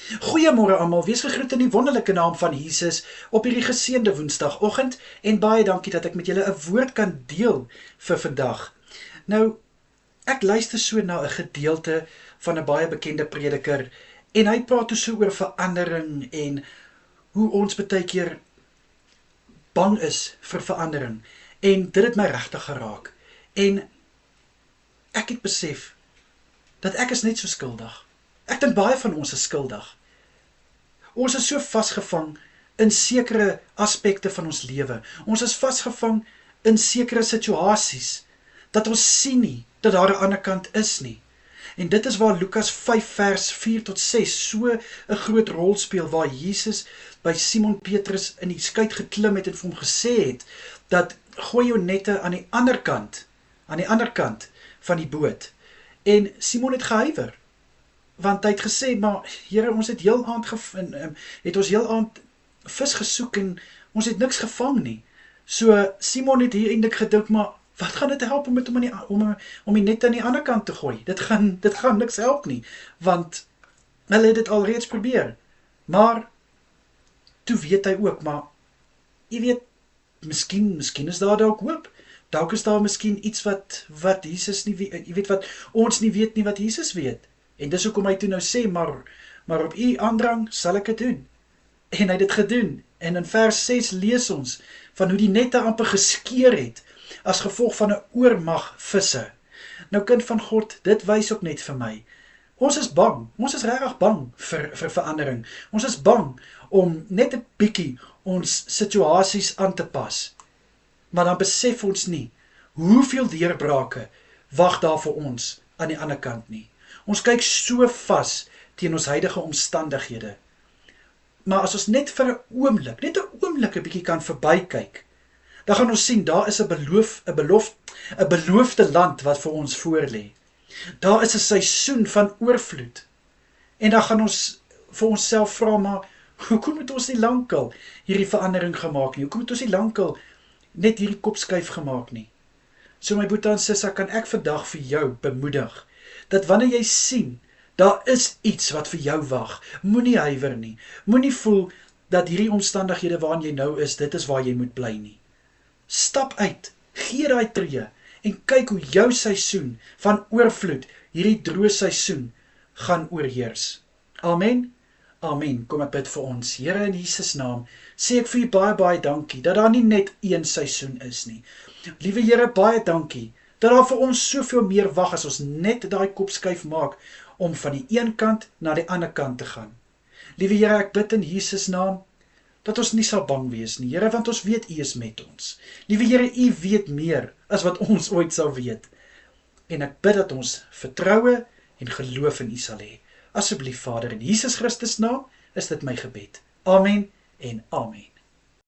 Goeiemôre almal, wees gegroet in die wonderlike naam van Jesus op hierdie geseënde Woensdagoggend en baie dankie dat ek met julle 'n woord kan deel vir vandag. Nou, ek luister so na 'n gedeelte van 'n baie bekende prediker en hy praat so oor verandering en hoe ons baie keer bang is vir verandering en dit het my regtig geraak. En ek het besef dat ek is net so skuldig. Ek dink baie van ons is skuldig. Ons is so vasgevang in sekere aspekte van ons lewe. Ons is vasgevang in sekere situasies dat ons sien nie dat daar 'n ander kant is nie. En dit is waar Lukas 5 vers 4 tot 6 so 'n groot rol speel, waar Jesus by Simon Petrus in die skuit geklim het en vir hom gesê het dat gooi jou nette aan die ander kant van die boot. En Simon het gehuiwer, want hy het gesê, maar Here, ons het heel aand vis gesoek en ons het niks gevang nie. So Simon het hier eintlik gedink, maar wat gaan dit help om die net aan die ander kant te gooi? Dit gaan niks help nie, want hulle het dit alreeds probeer. Maar toe weet hy ook, maar jy weet, miskien is daar dalk hoop. Dalk is daar miskien iets wat Jesus nie weet, jy weet wat ons nie weet nie, wat Jesus weet. En dis hoekom hy toe nou sê, maar op u aandrang sal ek dit doen. En hy het dit gedoen. En in vers 6 lees ons van hoe die nette amper geskeur het as gevolg van 'n oormag visse. Nou kind van God, dit wys ook net vir my. Ons is bang. Ons is regtig bang vir verandering. Ons is bang om net 'n bietjie ons situasies aan te pas. Maar dan besef ons nie hoeveel deurbrake wag daar vir ons aan die ander kant nie. Ons kyk so vas teen ons huidige omstandighede. Maar as ons net vir 'n oomblik 'n bietjie kan verbykyk, dan gaan ons sien daar is 'n beloofde land wat vir ons voorlê. Daar is 'n seisoen van oorvloed. En dan gaan ons vir onsself vra, maar hoekom het ons nie lankal hierdie verandering gemaak nie? Hoekom het ons nie lankal net hierdie kop skuif gemaak nie? So my boetie en sissa, kan ek vandag vir jou bemoedig dat wanneer jy sien daar is iets wat vir jou wag, moenie huiwer nie. Moenie voel dat hierdie omstandighede waarin jy nou is, dit is waar jy moet bly nie. Stap uit, gee daai tree en kyk hoe jou seisoen van oorvloed, hierdie droë seisoen, gaan oorheers. Amen. Amen. Kom ek bid vir ons. Here, in Jesus naam sê ek vir u baie dankie dat daar nie net een seisoen is nie. Liewe Here, baie dankie dat daar vir ons soveel meer wag as ons net daai kop skuif maak om van die een kant na die ander kant te gaan. Liewe Here, ek bid in Jesus naam dat ons nie sal bang wees nie, Here, want ons weet u is met ons. Liewe Here, u weet meer as wat ons ooit sal weet. En ek bid dat ons vertroue en geloof in u sal hê. Asseblief Vader, in Jesus Christus naam is dit my gebed. Amen en amen.